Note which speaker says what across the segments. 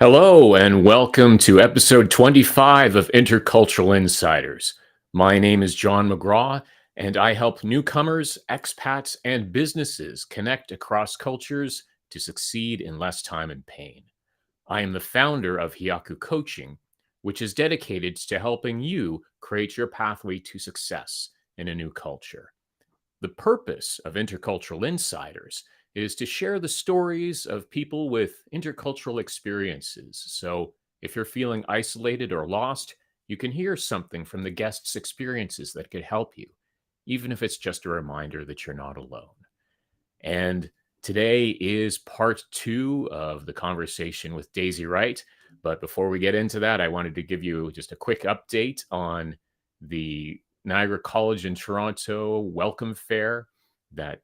Speaker 1: Hello, and welcome to episode 25 of Intercultural Insiders. My name is John McGraw, and I help newcomers, expats, and businesses connect across cultures to succeed in less time and pain. I am the founder of Hyaku Coaching, which is dedicated to helping you create your pathway to success in a new culture. The purpose of Intercultural Insiders is to share the stories of people with intercultural experiences. So if you're feeling isolated or lost, you can hear something from the guests' experiences that could help you, even if it's just a reminder that you're not alone. And today is part 2 of the conversation with Daisy Wright. But before we get into that, I wanted to give you just a quick update on the Niagara College in Toronto welcome fair that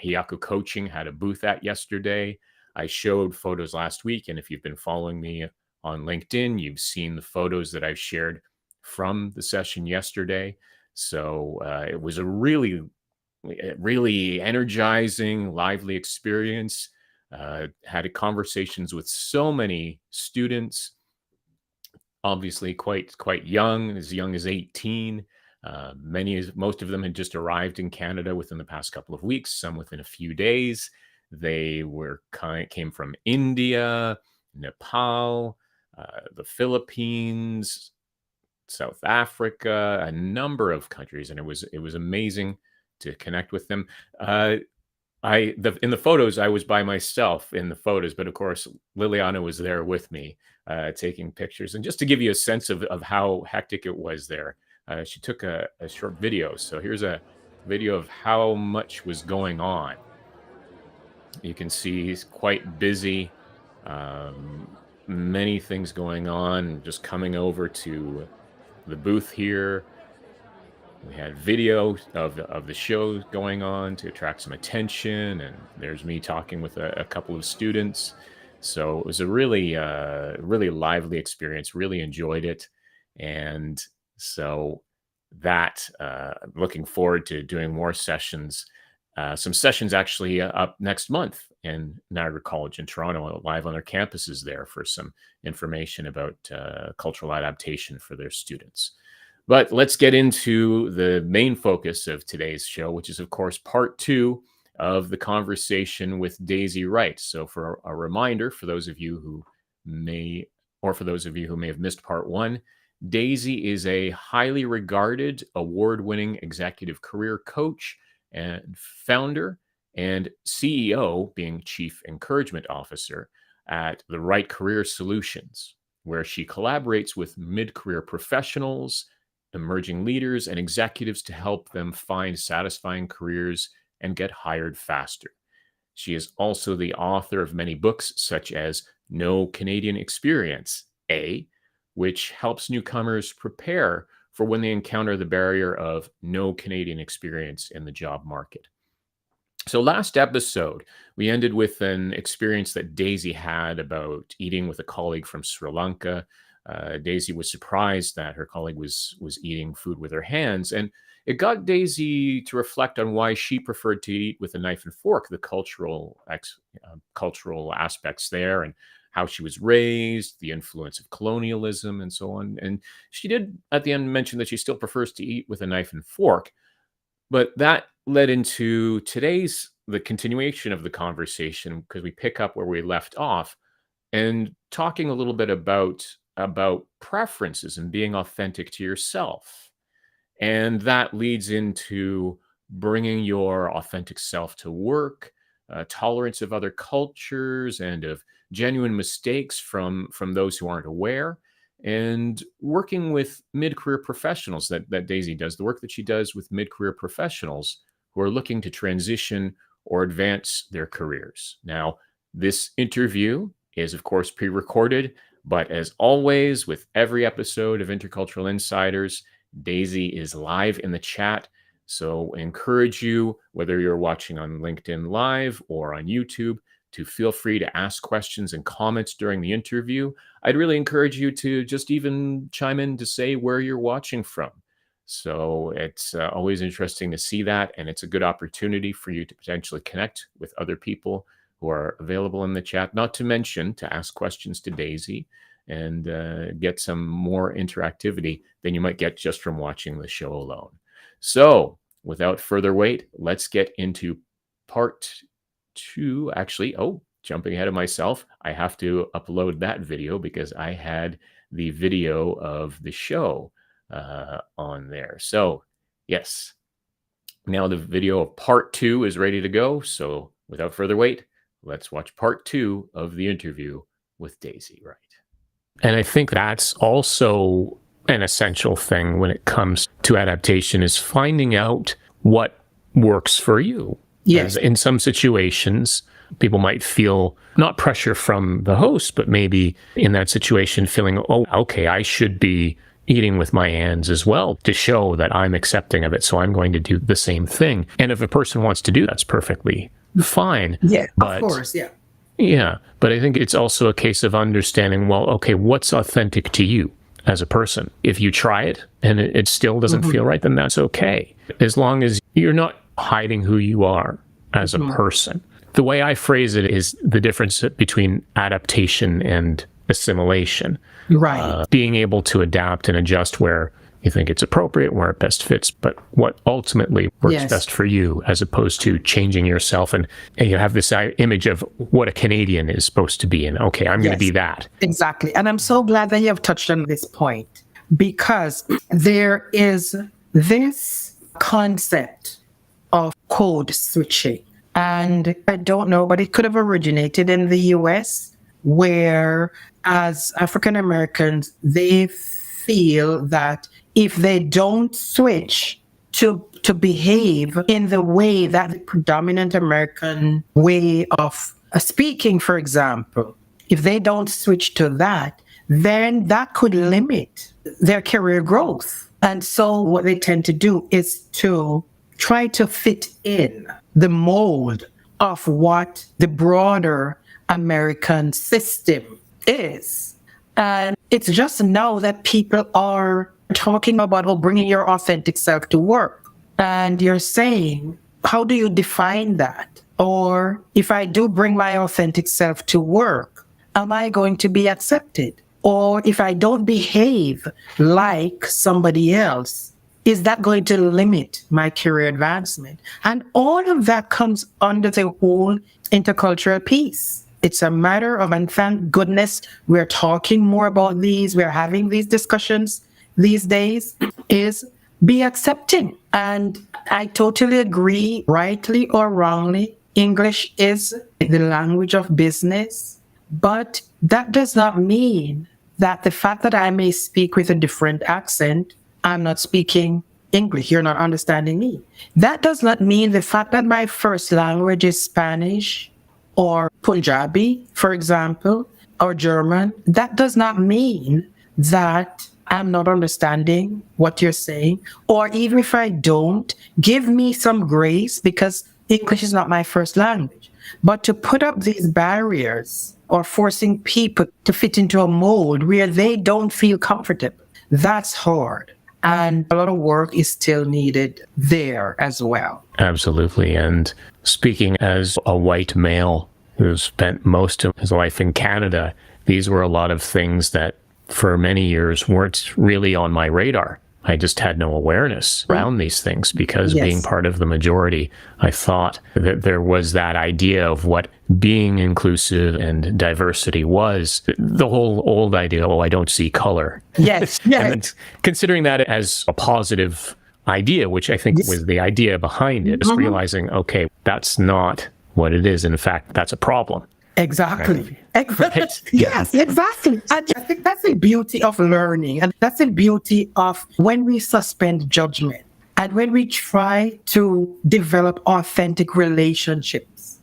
Speaker 1: Hyaku Coaching had a booth at yesterday. I showed photos last week, and if you've been following me on LinkedIn, you've seen the photos that I've shared from the session yesterday. So it was a really energizing, lively experience. Had conversations with so many students, obviously quite young as 18. Most of them had just arrived in Canada within the past couple of weeks, some within a few days. They came from India, Nepal, the Philippines, South Africa, a number of countries, and it was amazing to connect with them. In the photos, I was by myself in the photos, but of course, Liliana was there with me, taking pictures. And just to give you a sense of how hectic it was there, she took a short video. So here's a video of how much was going on. You can see he's quite busy, many things going on, just coming over to the booth here. We had video of the show going on to attract some attention, and there's me talking with a couple of students. So it was a really lively experience. Really enjoyed it, and so that looking forward to doing more sessions. Some sessions actually up next month in Niagara College in Toronto, live on their campuses there for some information about cultural adaptation for their students. But let's get into the main focus of today's show, which is, of course, part 2 of the conversation with Daisy Wright. So for a reminder, for those of you who may have missed part 1, Daisy is a highly regarded, award-winning executive career coach and founder and CEO, being Chief Encouragement Officer at the Wright Career Solutions, where she collaborates with mid-career professionals, emerging leaders, and executives to help them find satisfying careers and get hired faster. She is also the author of many books, such as No Canadian Experience, which helps newcomers prepare for when they encounter the barrier of no Canadian experience in the job market. So last episode, we ended with an experience that Daisy had about eating with a colleague from Sri Lanka. Daisy was surprised that her colleague was eating food with her hands, and it got Daisy to reflect on why she preferred to eat with a knife and fork, the cultural aspects there, and how she was raised, the influence of colonialism, and so on. And she did, at the end, mention that she still prefers to eat with a knife and fork. But that led into the continuation of the conversation, because we pick up where we left off and talking a little bit about preferences and being authentic to yourself. And that leads into bringing your authentic self to work, tolerance of other cultures and of genuine mistakes from those who aren't aware, and working with mid-career professionals that Daisy does, the work that she does with mid-career professionals who are looking to transition or advance their careers. Now, this interview is, of course, pre-recorded, but as always, with every episode of Intercultural Insiders, Daisy is live in the chat. So I encourage you, whether you're watching on LinkedIn Live or on YouTube, to feel free to ask questions and comments during the interview. I'd really encourage you to just even chime in to say where you're watching from. So it's always interesting to see that, and it's a good opportunity for you to potentially connect with other people who who are available in the chat, not to mention to ask questions to Daisy and get some more interactivity than you might get just from watching the show alone. So without further wait, let's get into part 2. Actually, jumping ahead of myself, I have to upload that video because I had the video of the show on there. So yes, now the video of part 2 is ready to go. So without further wait, let's watch part 2 of the interview with Daisy Wright. And I think that's also an essential thing when it comes to adaptation, is finding out what works for you.
Speaker 2: Yes.
Speaker 1: In some situations, people might feel not pressure from the host, but maybe in that situation feeling, oh, okay, I should be eating with my hands as well to show that I'm accepting of it. So I'm going to do the same thing. And if a person wants to do that's perfectly fine.
Speaker 2: Yeah, of course. Yeah.
Speaker 1: Yeah. But I think it's also a case of understanding, well, okay, what's authentic to you as a person? If you try it and it still doesn't feel right, then that's okay. As long as you're not hiding who you are as a person. The way I phrase it is the difference between adaptation and assimilation.
Speaker 2: Right.
Speaker 1: Being able to adapt and adjust where you think it's appropriate, where it best fits, but what ultimately works best for you, as opposed to changing yourself. And you have this image of what a Canadian is supposed to be. And okay, I'm going to be that.
Speaker 2: Exactly. And I'm so glad that you have touched on this point, because there is this concept of code switching. And I don't know, but it could have originated in the US, where as African Americans, they feel that if they don't switch to behave in the way that the predominant American way of speaking, for example, if they don't switch to that, then that could limit their career growth. And so what they tend to do is to try to fit in the mold of what the broader American system is. And it's just now that people are talking about bringing your authentic self to work. And you're saying, how do you define that? Or if I do bring my authentic self to work, am I going to be accepted? Or if I don't behave like somebody else, is that going to limit my career advancement? And all of that comes under the whole intercultural piece. It's a matter of, and thank goodness we're talking more about these, we're having these discussions these days, is be accepting. And I totally agree, rightly or wrongly, English is the language of business, but that does not mean that the fact that I may speak with a different accent, I'm not speaking English, you're not understanding me. That does not mean the fact that my first language is Spanish or Punjabi, for example, or German, that does not mean that I'm not understanding what you're saying. Or even if I don't, give me some grace, because English is not my first language. But to put up these barriers or forcing people to fit into a mold where they don't feel comfortable, that's hard. And a lot of work is still needed there as well.
Speaker 1: Absolutely. And speaking as a white male who spent most of his life in Canada, these were a lot of things that for many years weren't really on my radar. I just had no awareness around these things, because being part of the majority, I thought that there was that idea of what being inclusive and diversity was. The whole old idea, I don't see color.
Speaker 2: Yes.
Speaker 1: And then considering that as a positive idea, which I think was the idea behind it, is realizing, okay, that's not what it is. In fact, that's a problem.
Speaker 2: Exactly.
Speaker 1: Right?
Speaker 2: Yes, exactly. And I think that's the beauty of learning. And that's the beauty of when we suspend judgment and when we try to develop authentic relationships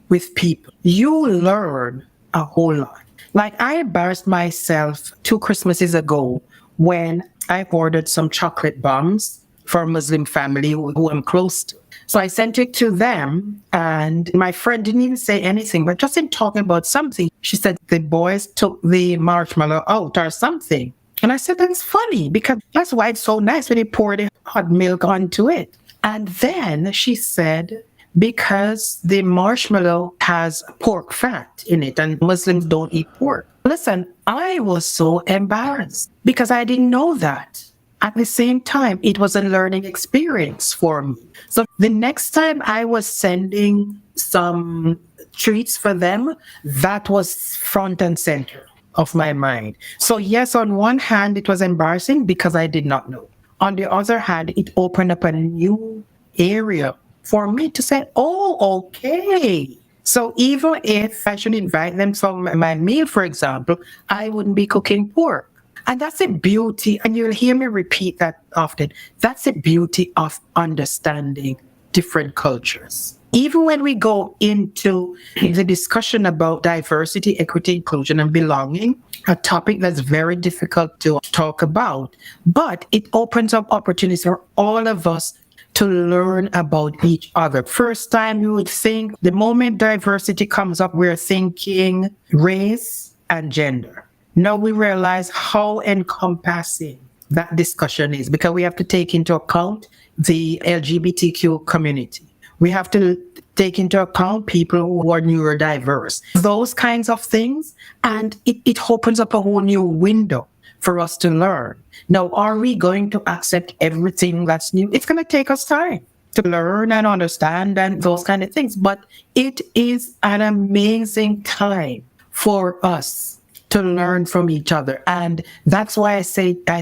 Speaker 2: with people. You learn a whole lot. Like, I embarrassed myself 2 Christmases ago when I ordered some chocolate bombs for a Muslim family who I'm close to. So I sent it to them, and my friend didn't even say anything, but just in talking about something, she said the boys took the marshmallow out or something. And I said, that's funny, because that's why it's so nice when you pour the hot milk onto it. And then she said, because the marshmallow has pork fat in it and Muslims don't eat pork. Listen, I was so embarrassed because I didn't know that. At the same time, it was a learning experience for me. So the next time I was sending some treats for them, that was front and center of my mind. So yes, on one hand, it was embarrassing because I did not know. On the other hand, it opened up a new area for me to say, oh, okay. So even if I should invite them for my meal, for example, I wouldn't be cooking pork. And that's the beauty, and you'll hear me repeat that often. That's the beauty of understanding different cultures. Even when we go into the discussion about diversity, equity, inclusion, and belonging, a topic that's very difficult to talk about, but it opens up opportunities for all of us to learn about each other. First time you would think, the moment diversity comes up, we're thinking race and gender. Now we realize how encompassing that discussion is, because we have to take into account the LGBTQ community. We have to take into account people who are neurodiverse, those kinds of things. And it opens up a whole new window for us to learn. Now, are we going to accept everything that's new? It's going to take us time to learn and understand and those kind of things. But it is an amazing time for us to learn from each other. And that's why I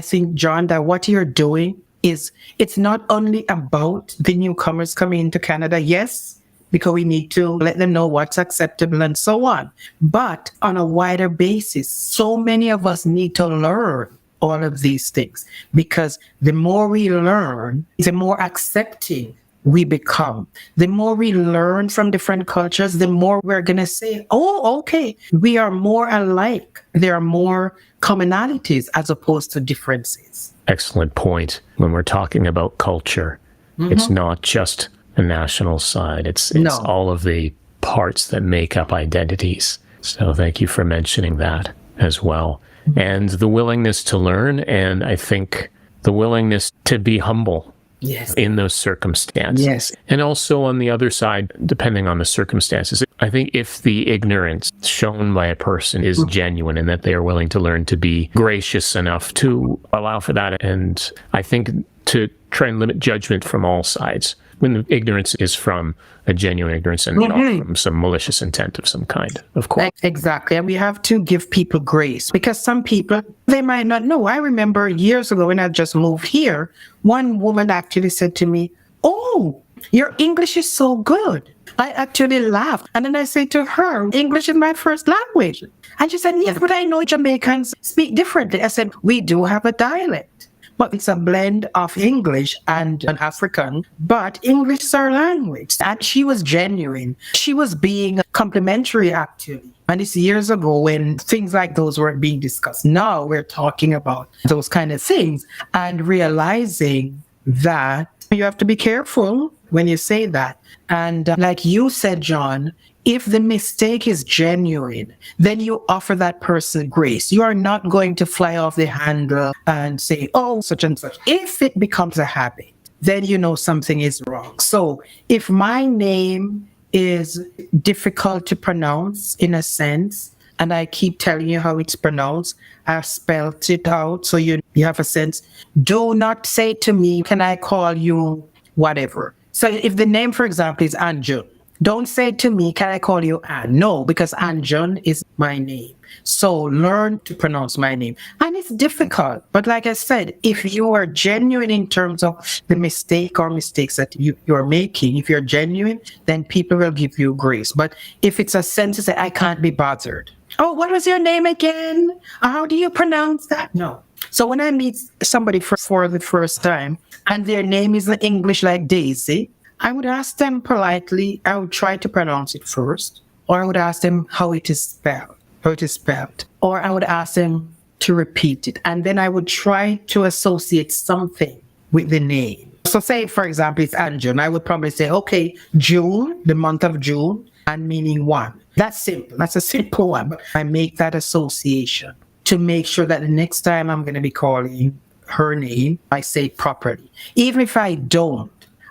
Speaker 2: think, John, that what you're doing is, it's not only about the newcomers coming into Canada, yes, because we need to let them know what's acceptable and so on. But on a wider basis, so many of us need to learn all of these things, because the more we learn, the more accepting we become. The more we learn from different cultures, the more we're going to say, oh, okay, we are more alike. There are more commonalities as opposed to differences.
Speaker 1: Excellent point. When we're talking about culture, it's not just the national side. It's all of the parts that make up identities. So thank you for mentioning that as well. And the willingness to learn, and I think the willingness to be humble.
Speaker 2: Yes.
Speaker 1: In those circumstances.
Speaker 2: Yes.
Speaker 1: And also on the other side, depending on the circumstances, I think if the ignorance shown by a person is genuine and that they are willing to learn to be gracious enough to allow for that, and I think to try and limit judgment from all sides when the ignorance is from a genuine ignorance and not from some malicious intent of some kind, of course.
Speaker 2: Exactly. And we have to give people grace, because some people, they might not know. I remember years ago when I just moved here, one woman actually said to me, oh, your English is so good. I actually laughed. And then I said to her, English is my first language. And she said, yes, but I know Jamaicans speak differently. I said, we do have a dialect. But it's a blend of English and an African, but English is our language. And she was genuine. She was being complimentary, actually. And it's years ago when things like those weren't being discussed. Now we're talking about those kind of things and realizing that you have to be careful when you say that. And like you said, John, if the mistake is genuine, then you offer that person grace. You are not going to fly off the handle and say, oh, such and such. If it becomes a habit, then you know something is wrong. So if my name is difficult to pronounce in a sense, and I keep telling you how it's pronounced, I've spelled it out so you have a sense, do not say to me, can I call you whatever? So if the name, for example, is Anjun, don't say to me, can I call you Ann? No, because Anjun is my name. So learn to pronounce my name. And it's difficult. But like I said, if you are genuine in terms of the mistake or mistakes that you're making, if you're genuine, then people will give you grace. But if it's a sentence that I can't be bothered. Oh, what was your name again? How do you pronounce that? No. So when I meet somebody for the first time and their name is in English like Daisy, I would ask them politely, I would try to pronounce it first, or I would ask them how it is spelled, or I would ask them to repeat it. And then I would try to associate something with the name. So say, for example, it's Anjun. I would probably say, okay, June, the month of June, and meaning one. That's simple. That's a simple one. But I make that association to make sure that the next time I'm going to be calling her name, I say it properly. Even if I don't,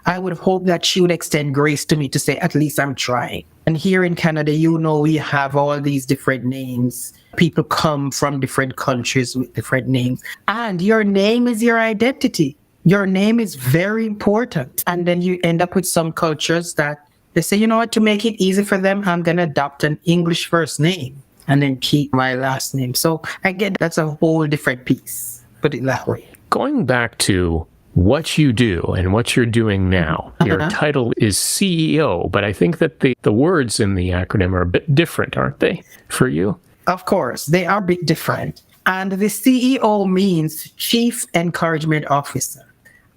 Speaker 2: I would hope that she would extend grace to me to say, at least I'm trying. And here in Canada, we have all these different names. People come from different countries with different names. And your name is your identity. Your name is very important. And then you end up with some cultures that they say, you know what, to make it easy for them, I'm going to adopt an English first name and then keep my last name. So I get that's a whole different piece, put it that way.
Speaker 1: Going back to what you do and what you're doing now, your title is CEO, but I think that the words in the acronym are a bit different, aren't they, for you?
Speaker 2: Of course, they are a bit different. And the CEO means Chief Encouragement Officer.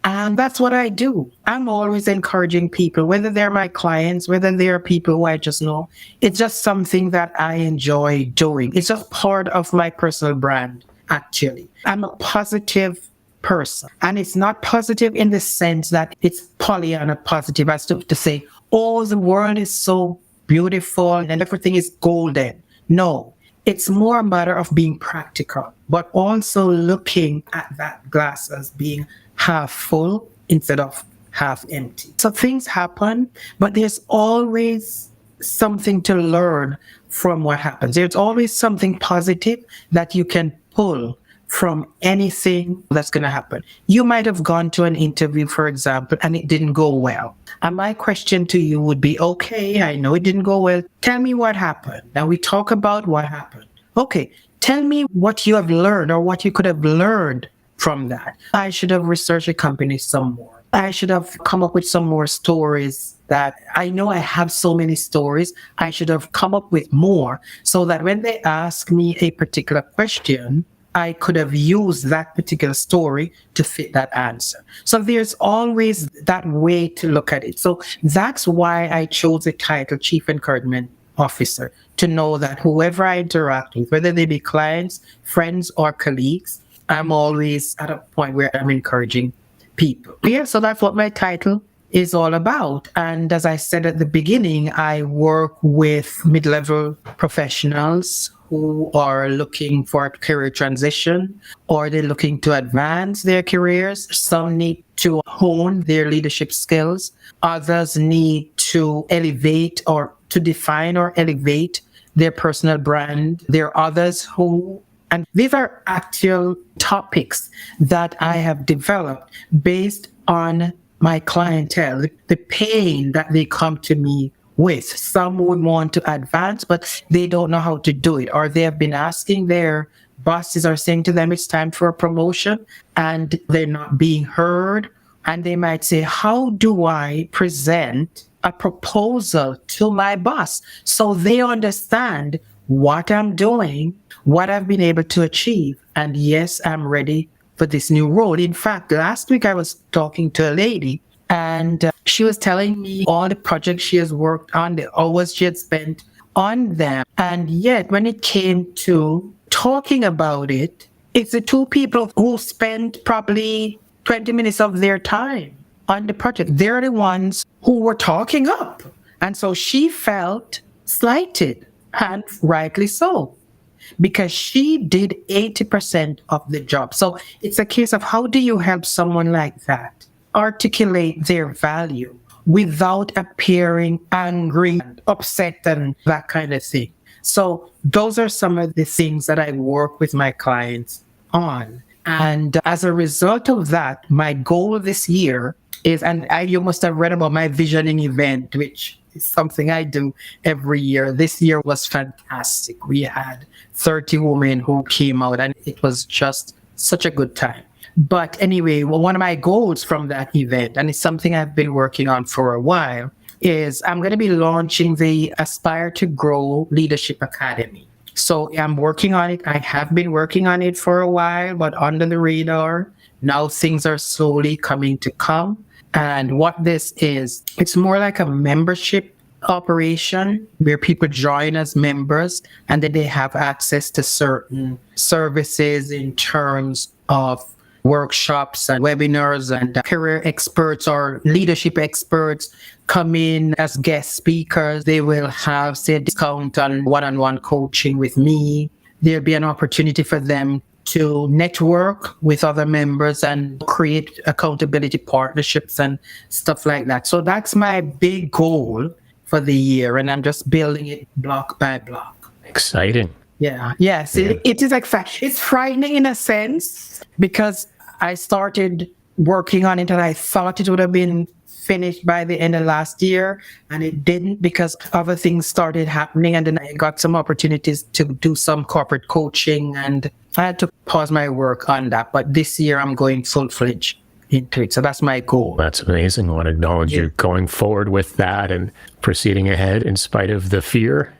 Speaker 2: And that's what I do. I'm always encouraging people, whether they're my clients, whether they're people who I just know. It's just something that I enjoy doing. It's just part of my personal brand, actually. I'm a positive person. And it's not positive in the sense that it's Pollyanna positive, as to say, oh, the world is so beautiful and everything is golden. No, it's more a matter of being practical, but also looking at that glass as being half full instead of half empty. So things happen, but there's always something to learn from what happens. There's always something positive that you can pull from anything that's going to happen. You might have gone to an interview, for example, and it didn't go well. And my question to you would be, okay, I know it didn't go well. Tell me what happened. Now we talk about what happened. Okay, tell me what you have learned or what you could have learned from that. I should have researched the company some more. I should have come up with some more stories that I know I have so many stories. I should have come up with more so that when they ask me a particular question, I could have used that particular story to fit that answer. So there's always that way to look at it. So that's why I chose the title Chief Encouragement Officer, to know that whoever I interact with, whether they be clients, friends, or colleagues, I'm always at a point where I'm encouraging people. Yeah, so that's what my title is all about. And as I said at the beginning, I work with mid-level professionals who are looking for a career transition, or they're looking to advance their careers. Some need to hone their leadership skills. Others need to elevate or to define or elevate their personal brand. There are others who, and these are actual topics that I have developed based on my clientele, the pain that they come to me with. Some would want to advance, but they don't know how to do it, or they have been asking their bosses are saying to them it's time for a promotion and they're not being heard. And they might say, how do I present a proposal to my boss so they understand what I'm doing, what I've been able to achieve, and yes, I'm ready for this new role. In fact, last week I was talking to a lady, and she was telling me all the projects she has worked on, the hours she had spent on them. And yet, when it came to talking about it, it's the two people who spent probably 20 minutes of their time on the project. They're the ones who were talking up. And so she felt slighted, and rightly so, because she did 80% of the job. So it's a case of how do you help someone like that articulate their value without appearing angry, upset, and that kind of thing. So those are some of the things that I work with my clients on. And as a result of that, my goal this year is, and you must have read about my visioning event, which is something I do every year. This year was fantastic. We had 30 women who came out, and it was just such a good time. But anyway, one of my goals from that event, and it's something I've been working on for a while, is I'm going to be launching the Aspire to Grow Leadership Academy. So I'm working on it. I have been working on it for a while, but under the radar. Now things are slowly coming to come. And what this is, it's more like a membership operation where people join as members, and then they have access to certain services in terms of workshops and webinars, and career experts or leadership experts come in as guest speakers. They will have, say, a discount on one-on-one coaching with me. There'll be an opportunity for them to network with other members and create accountability partnerships and stuff like that. So that's my big goal for the year, and I'm just building it block by block.
Speaker 1: Exciting.
Speaker 2: Yeah. Yes. It is it's frightening in a sense because I started working on it and I thought it would have been finished by the end of last year, and it didn't because other things started happening, and then I got some opportunities to do some corporate coaching, and I had to pause my work on that. But this year I'm going full-fledged into it. So that's my goal.
Speaker 1: That's amazing. I want to acknowledge you going forward with that and proceeding ahead in spite of the fear.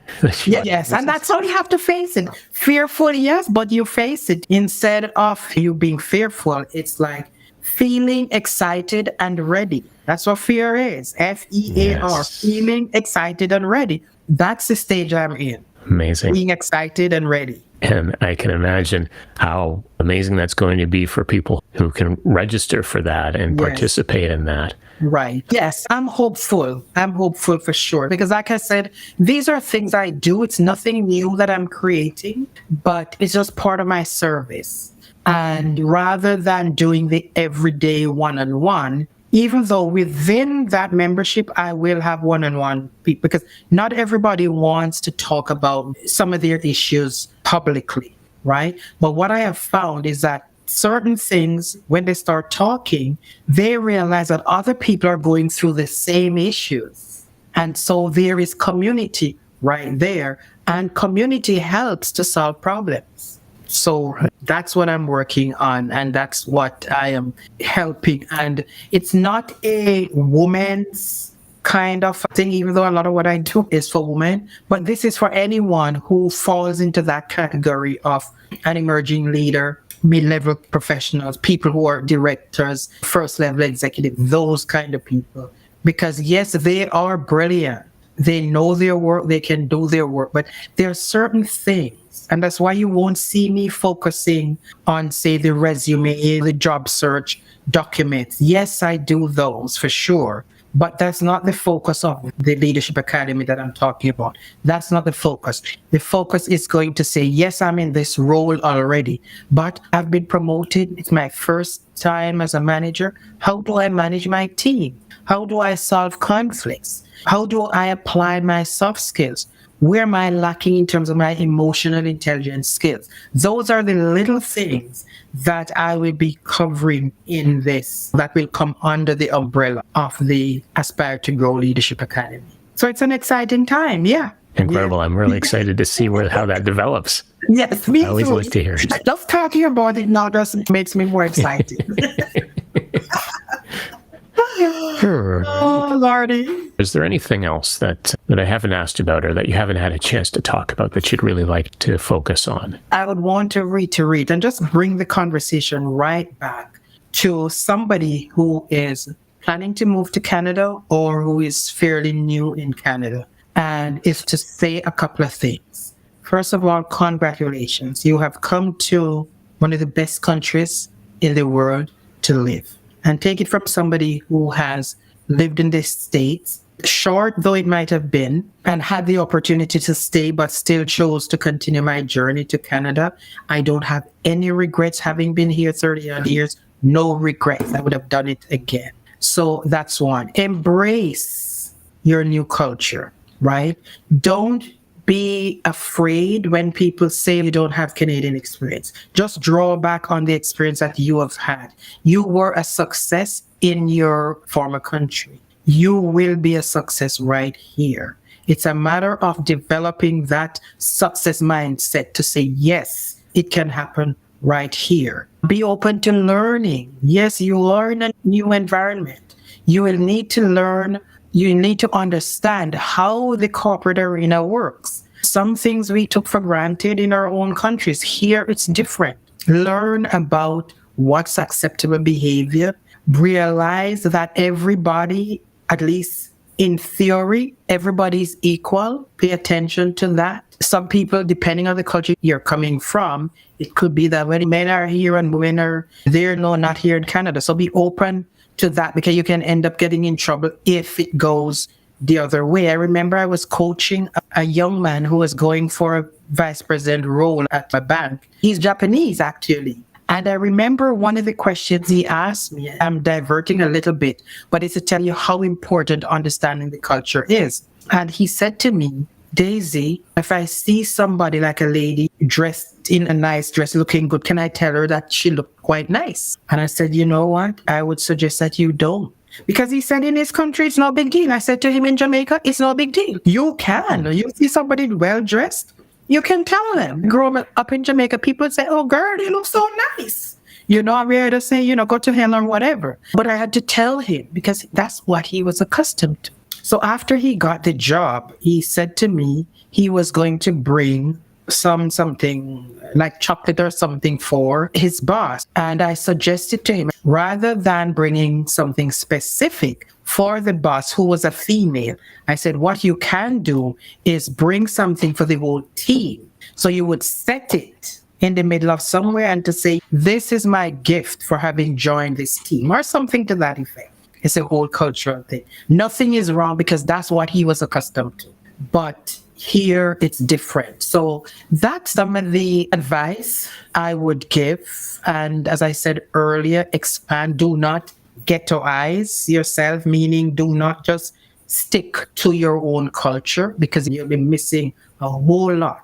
Speaker 2: Yes, and that's how you have to face it. Fearful, yes, but you face it. Instead of you being fearful, it's like feeling excited and ready. That's what fear is. F-E-A-R,
Speaker 1: Yes.
Speaker 2: feeling excited and ready. That's the stage I'm in.
Speaker 1: Amazing.
Speaker 2: Being excited and ready.
Speaker 1: And I can imagine how amazing that's going to be for people who can register for that and
Speaker 2: Yes.
Speaker 1: participate in that.
Speaker 2: Right. Yes, I'm hopeful. I'm hopeful for sure. Because like I said, these are things I do. It's nothing new that I'm creating, but it's just part of my service. And rather than doing the everyday one-on-one, even though within that membership, I will have one-on-one people, because not everybody wants to talk about some of their issues publicly, right? But what I have found is that certain things, when they start talking, they realize that other people are going through the same issues. And so there is community right there, and community helps to solve problems. So that's what I'm working on, and that's what I am helping. And it's not a woman's kind of thing, even though a lot of what I do is for women, but this is for anyone who falls into that category of an emerging leader, mid-level professionals, people who are directors, first-level executive, those kind of people. Because yes, they are brilliant. They know their work, they can do their work, but there are certain things, and that's why you won't see me focusing on, say, the resume, the job search documents. Yes, I do those for sure, but that's not the focus of the Leadership Academy that I'm talking about. That's not the focus. The focus is going to say, yes, I'm in this role already, but I've been promoted. It's my first time as a manager. How do I manage my team? How do I solve conflicts? How do I apply my soft skills? Where am I lacking in terms of my emotional intelligence skills? Those are the little things that I will be covering in this, that will come under the umbrella of the Aspire to Grow Leadership Academy. So it's an exciting time, yeah.
Speaker 1: Incredible. I'm really excited to see how that develops.
Speaker 2: Yes, me
Speaker 1: I always
Speaker 2: too.
Speaker 1: like to hear it.
Speaker 2: Just talking about it now just makes me more excited.
Speaker 1: Sure.
Speaker 2: Oh, Lordy.
Speaker 1: Is there anything else that I haven't asked about or that you haven't had a chance to talk about that you'd really like to focus on?
Speaker 2: I would want to reiterate and just bring the conversation right back to somebody who is planning to move to Canada or who is fairly new in Canada. And it's to say a couple of things. First of all, congratulations. You have come to one of the best countries in the world to live. And take it from somebody who has lived in the States, short though it might have been, and had the opportunity to stay, but still chose to continue my journey to Canada. I don't have any regrets having been here 30 odd years. No regrets. I would have done it again. So that's one. Embrace your new culture, right? Don't be afraid when people say you don't have Canadian experience. Just draw back on the experience that you have had. You were a success in your former country. You will be a success right here. It's a matter of developing that success mindset to say, yes, it can happen right here. Be open to learning. Yes, you are in a new environment. You will need to learn. You need to understand how the corporate arena works. Some things we took for granted in our own countries. Here, it's different. Learn about what's acceptable behavior. Realize that everybody, at least in theory, everybody's equal. Pay attention to that. Some people, depending on the culture you're coming from, it could be that when men are here and women are there, no, not here in Canada. So be open to that, because you can end up getting in trouble if it goes the other way. I remember I was coaching a young man who was going for a vice president role at a bank. He's Japanese, actually. And I remember one of the questions he asked me, I'm diverting a little bit, but it's to tell you how important understanding the culture is. And he said to me, Daisy, if I see somebody like a lady dressed in a nice dress, looking good, can I tell her that she looked quite nice? And I said, you know what? I would suggest that you don't. Because he said in his country, it's no big deal. I said to him in Jamaica, it's no big deal. You can. You see somebody well dressed, you can tell them. Growing up in Jamaica, people would say, oh, girl, you look so nice. You know, I'm ready to say, you know, go to hell or whatever. But I had to tell him because that's what he was accustomed to. So after he got the job, he said to me he was going to bring something like chocolate or something for his boss. And I suggested to him, rather than bringing something specific for the boss who was a female, I said, what you can do is bring something for the whole team. So you would set it in the middle of somewhere and to say, this is my gift for having joined this team or something to that effect. It's a whole cultural thing. Nothing is wrong because that's what he was accustomed to. But here it's different. So that's some of the advice I would give. And as I said earlier, expand, do not ghettoize yourself, meaning do not just stick to your own culture because you'll be missing a whole lot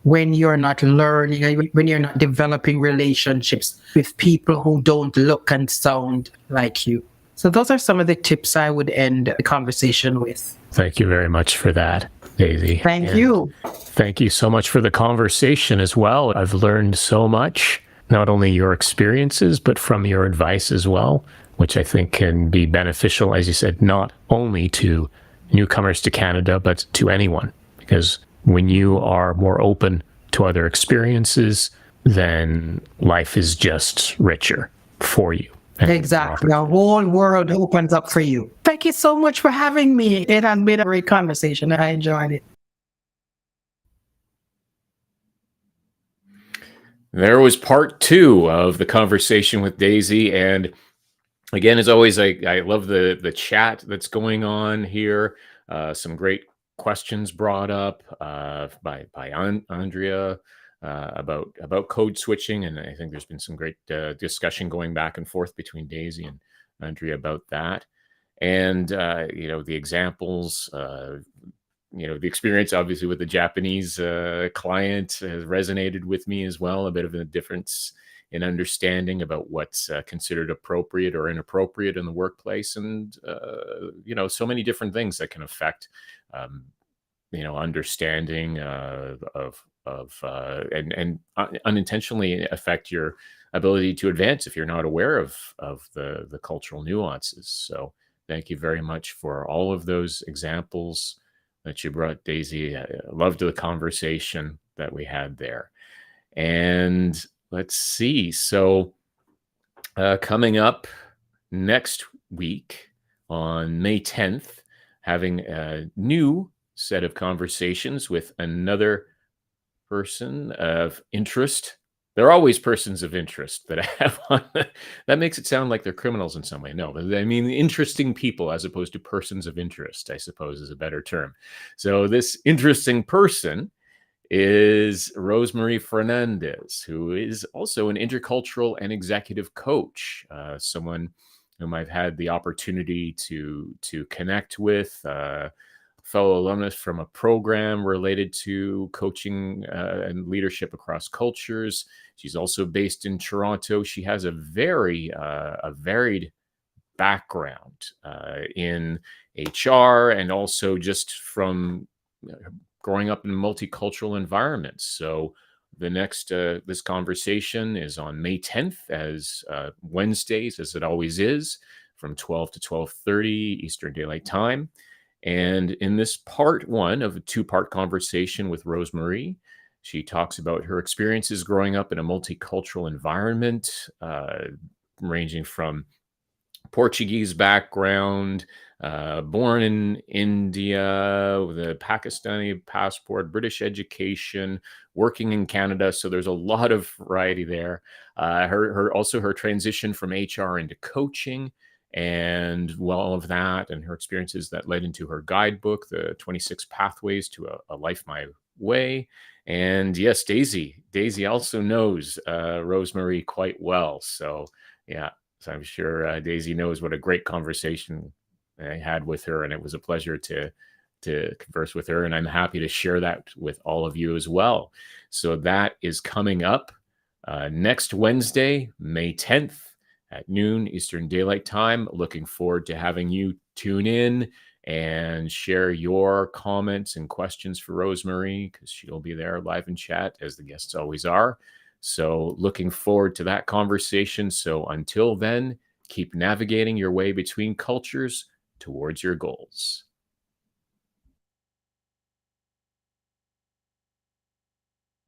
Speaker 2: when you're not learning, when you're not developing relationships with people who don't look and sound like you. So those are some of the tips I would end the conversation with.
Speaker 1: Thank you very much for that, Daisy.
Speaker 2: Thank you.
Speaker 1: Thank you so much for the conversation as well. I've learned so much, not only your experiences, but from your advice as well, which I think can be beneficial, as you said, not only to newcomers to Canada, but to anyone. Because when you are more open to other experiences, then life is just richer for you.
Speaker 2: Exactly. The whole world opens up for you. Thank you so much for having me. It has been a great conversation. I enjoyed it.
Speaker 1: There was part 2 of the conversation with Daisy. And again, as always, I love the chat that's going on here. Some great questions brought up by Andrea. About code switching, and I think there's been some great discussion going back and forth between Daisy and Andrea about that. And the examples, the experience obviously with the Japanese client has resonated with me as well. A bit of a difference in understanding about what's considered appropriate or inappropriate in the workplace, and so many different things that can affect understanding and unintentionally affect your ability to advance if you're not aware of the cultural nuances. So thank you very much for all of those examples that you brought, Daisy. I loved the conversation that we had there. And let's see. So coming up next week on May 10th, having a new set of conversations with another person of interest. They're always persons of interest that I have on. That makes it sound like they're criminals in some way. No, but I mean interesting people as opposed to persons of interest, I suppose is a better term. So this interesting person is Rosemary Fernandez, who is also an intercultural and executive coach, someone whom I've had the opportunity to connect with, fellow alumnus from a program related to coaching and leadership across cultures. She's also based in Toronto. She has a very varied background in HR and also just from growing up in multicultural environments. So the next this conversation is on May 10th, as Wednesdays, as it always is, from 12 to 12:30 Eastern Daylight Time. And in this part 1 of a 2-part conversation with Rosemary, she talks about her experiences growing up in a multicultural environment, ranging from Portuguese background, born in India with a Pakistani passport, British education, working in Canada. So there's a lot of variety there. Her transition from HR into coaching, and all of that and her experiences that led into her guidebook, The 26 Pathways to a Life My Way. And yes, Daisy also knows Rosemary quite well. So yeah, so I'm sure Daisy knows what a great conversation I had with her, and it was a pleasure to converse with her, and I'm happy to share that with all of you as well. So that is coming up next Wednesday, May 10th at noon Eastern Daylight Time. Looking forward to having you tune in and share your comments and questions for Rosemary, because she'll be there live in chat, as the guests always are. So looking forward to that conversation. So until then, keep navigating your way between cultures towards your goals.